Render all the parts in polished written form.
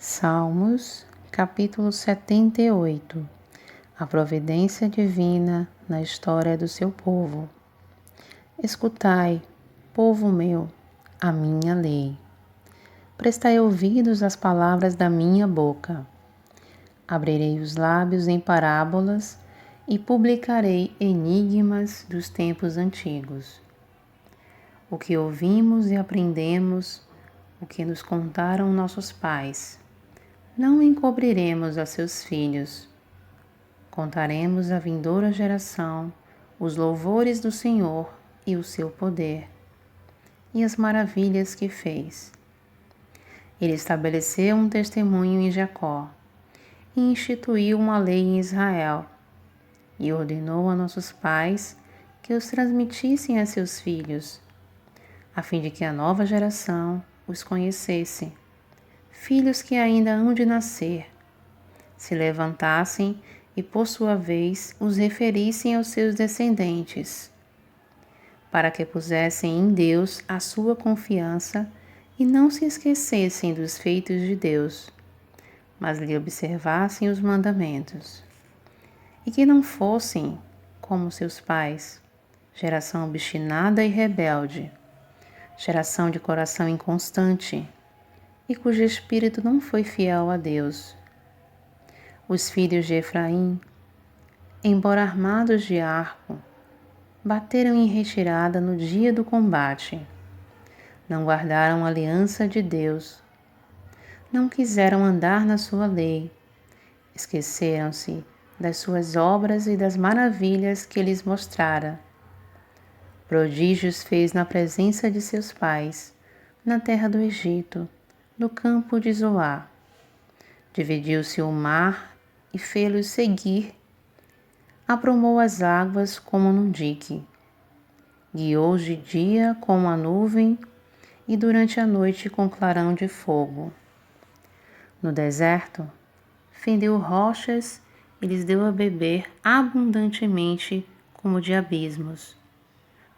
Salmos, capítulo 78. A providência divina na história do seu povo. Escutai, povo meu, a minha lei. Prestai ouvidos às palavras da minha boca. Abrirei os lábios em parábolas e publicarei enigmas dos tempos antigos. O que ouvimos e aprendemos, o que nos contaram nossos pais, não encobriremos a seus filhos. Contaremos à vindoura geração os louvores do Senhor e o seu poder, e as maravilhas que fez. Ele estabeleceu um testemunho em Jacó, e instituiu uma lei em Israel, e ordenou a nossos pais que os transmitissem a seus filhos, a fim de que a nova geração os conhecesse, filhos que ainda hão de nascer, se levantassem e, por sua vez, os referissem aos seus descendentes, para que pusessem em Deus a sua confiança e não se esquecessem dos feitos de Deus, mas lhe observassem os mandamentos, e que não fossem, como seus pais, geração obstinada e rebelde, geração de coração inconstante, e cujo espírito não foi fiel a Deus. Os filhos de Efraim, embora armados de arco, bateram em retirada no dia do combate. Não guardaram a aliança de Deus. Não quiseram andar na sua lei. Esqueceram-se das suas obras e das maravilhas que lhes mostrara. Prodígios fez na presença de seus pais, na terra do Egito, no campo de Zoá. Dividiu-se o mar e fê-los seguir. Aprumou as águas como num dique. Guiou-os de dia com a nuvem e durante a noite com clarão de fogo. No deserto, fendeu rochas e lhes deu a beber abundantemente como de abismos.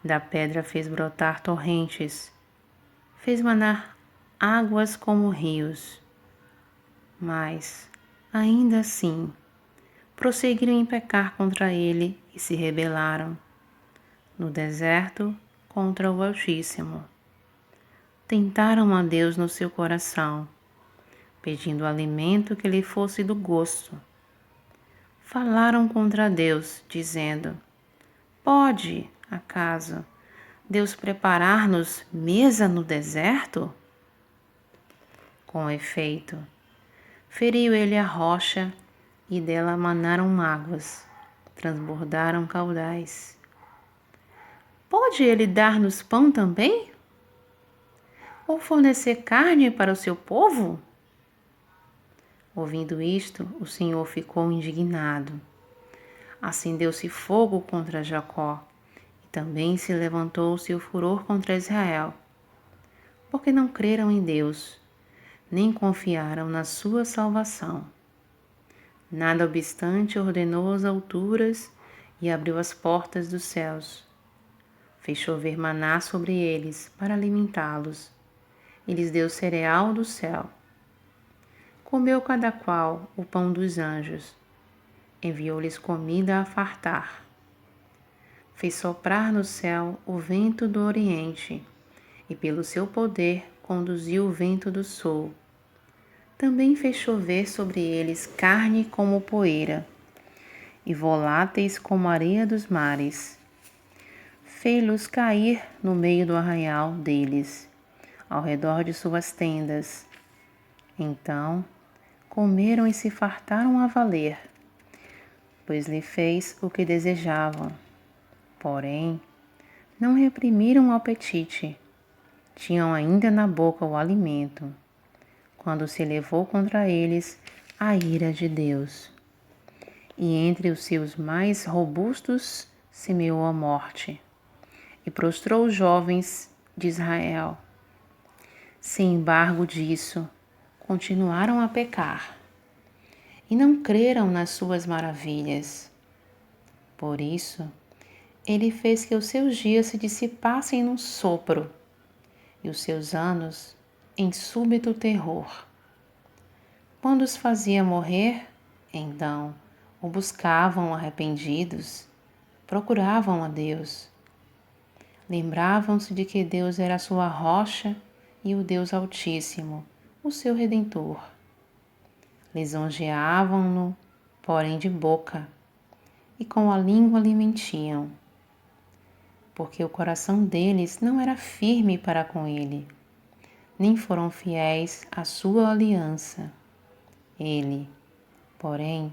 Da pedra fez brotar torrentes, fez manar águas como rios. Mas, ainda assim, prosseguiram em pecar contra ele e se rebelaram. No deserto, contra o Altíssimo. Tentaram a Deus no seu coração, pedindo alimento que lhe fosse do gosto. Falaram contra Deus, dizendo: Pode, acaso, Deus preparar-nos mesa no deserto? Com efeito, feriu ele a rocha e dela manaram mágoas, transbordaram caudais. Pode ele dar-nos pão também? Ou fornecer carne para o seu povo? Ouvindo isto, o Senhor ficou indignado. Acendeu-se fogo contra Jacó, e também se levantou o seu furor contra Israel, porque não creram em Deus, nem confiaram na sua salvação. Nada obstante, ordenou as alturas e abriu as portas dos céus. Fez chover maná sobre eles para alimentá-los, e lhes deu cereal do céu. Comeu cada qual o pão dos anjos, enviou-lhes comida a fartar. Fez soprar no céu o vento do oriente, e pelo seu poder conduziu o vento do sul. Também fez chover sobre eles carne como poeira, e voláteis como areia dos mares. Fez-los cair no meio do arraial deles, ao redor de suas tendas. Então comeram e se fartaram a valer, pois lhe fez o que desejavam. Porém, não reprimiram o apetite. Tinham ainda na boca o alimento, quando se levou contra eles a ira de Deus. E entre os seus mais robustos semeou a morte, e prostrou os jovens de Israel. Sem embargo disso, continuaram a pecar, e não creram nas suas maravilhas. Por isso, ele fez que os seus dias se dissipassem num sopro, e os seus anos em súbito terror. Quando os fazia morrer, então o buscavam arrependidos, procuravam a Deus. Lembravam-se de que Deus era a sua rocha e o Deus Altíssimo, o seu Redentor. Lisonjeavam-no, porém de boca, e com a língua lhe mentiam, porque o coração deles não era firme para com ele, nem foram fiéis à sua aliança. Ele, porém,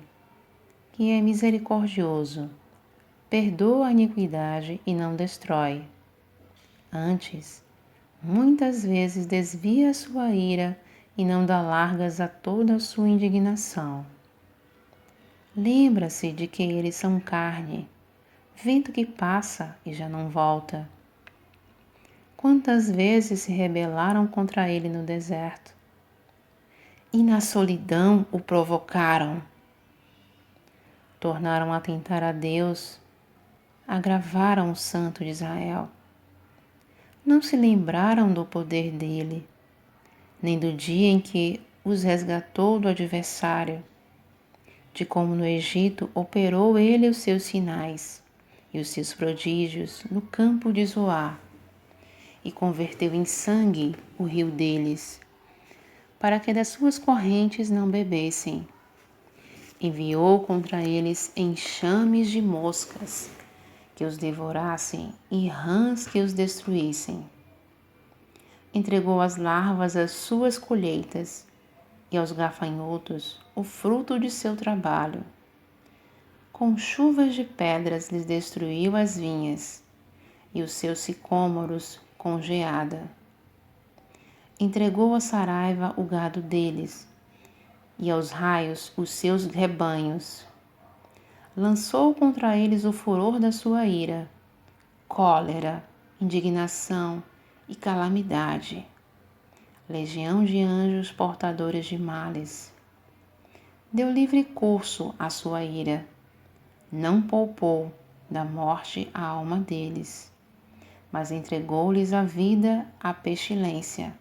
que é misericordioso, perdoa a iniquidade e não destrói. Antes, muitas vezes desvia a sua ira e não dá largas a toda a sua indignação. Lembra-se de que eles são carne, vento que passa e já não volta. Quantas vezes se rebelaram contra ele no deserto, e na solidão o provocaram. Tornaram a tentar a Deus, agravaram o Santo de Israel. Não se lembraram do poder dele, nem do dia em que os resgatou do adversário, de como no Egito operou ele os seus sinais e os seus prodígios no campo de Zoar, e converteu em sangue o rio deles, para que das suas correntes não bebessem. Enviou contra eles enxames de moscas, que os devorassem, e rãs que os destruíssem. Entregou as larvas às suas colheitas, e aos gafanhotos o fruto de seu trabalho. Com chuvas de pedras lhes destruiu as vinhas, e os seus sicômoros com geada. Entregou à saraiva o gado deles, e aos raios os seus rebanhos. Lançou contra eles o furor da sua ira, cólera, indignação e calamidade, legião de anjos portadores de males. Deu livre curso à sua ira, não poupou da morte a alma deles, mas entregou-lhes a vida à pestilência.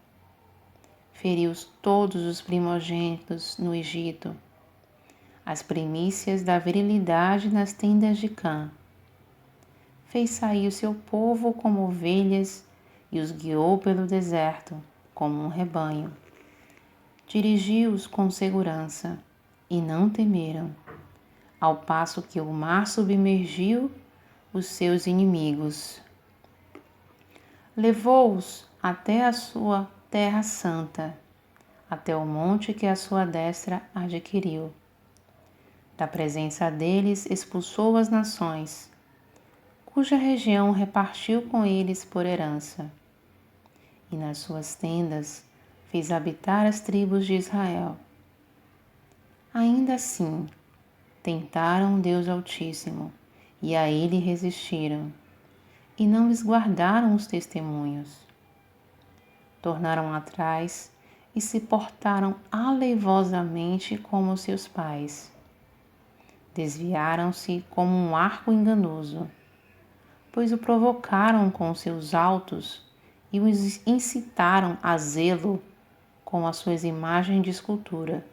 Feriu todos os primogênitos no Egito, as primícias da virilidade nas tendas de Cã. Fez sair o seu povo como ovelhas e os guiou pelo deserto como um rebanho. Dirigiu-os com segurança e não temeram, ao passo que o mar submergiu os seus inimigos. Levou-os até a sua terra santa, até o monte que a sua destra adquiriu. Da presença deles expulsou as nações, cuja região repartiu com eles por herança. E nas suas tendas fez habitar as tribos de Israel. Ainda assim, tentaram o Deus Altíssimo, e a ele resistiram, e não lhes guardaram os testemunhos. Tornaram atrás e se portaram aleivosamente como seus pais. Desviaram-se como um arco enganoso, pois o provocaram com seus altos e os incitaram a zelo com as suas imagens de escultura.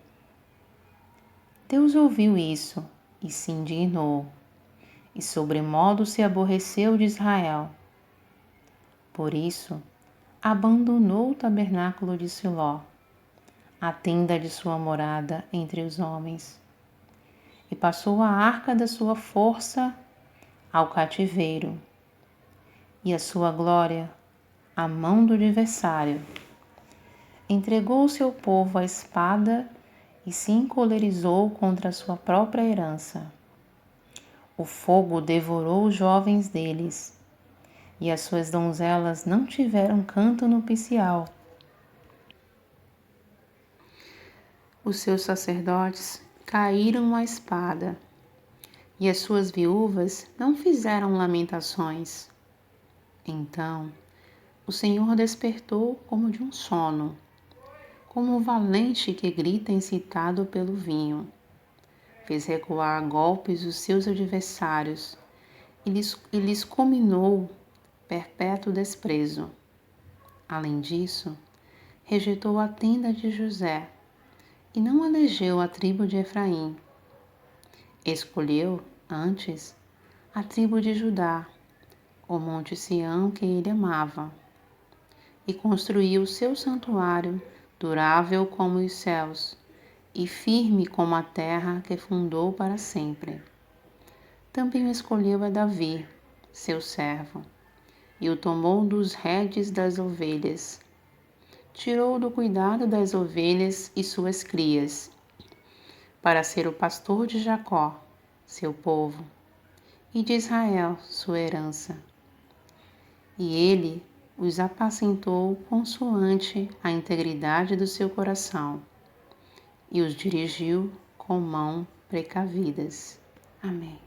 Deus ouviu isso e se indignou, e sobremodo se aborreceu de Israel. Por isso, abandonou o tabernáculo de Siló, a tenda de sua morada entre os homens, e passou a arca da sua força ao cativeiro, e a sua glória à mão do adversário. Entregou o seu povo à espada e se encolerizou contra a sua própria herança. O fogo devorou os jovens deles, e as suas donzelas não tiveram canto nupcial. Os seus sacerdotes caíram à espada, e as suas viúvas não fizeram lamentações. Então o Senhor despertou como de um sono, como um valente que grita incitado pelo vinho. Fez recuar a golpes os seus adversários e lhes comminou perpétuo desprezo. Além disso, rejeitou a tenda de José e não elegeu a tribo de Efraim. Escolheu, antes, a tribo de Judá, o monte Sião que ele amava, e construiu seu santuário, durável como os céus, e firme como a terra que fundou para sempre. Também escolheu a Davi, seu servo, e o tomou dos redes das ovelhas. Tirou do cuidado das ovelhas e suas crias, para ser o pastor de Jacó, seu povo, e de Israel, sua herança. E ele os apacentou consoante a integridade do seu coração, e os dirigiu com mão precavidas. Amém.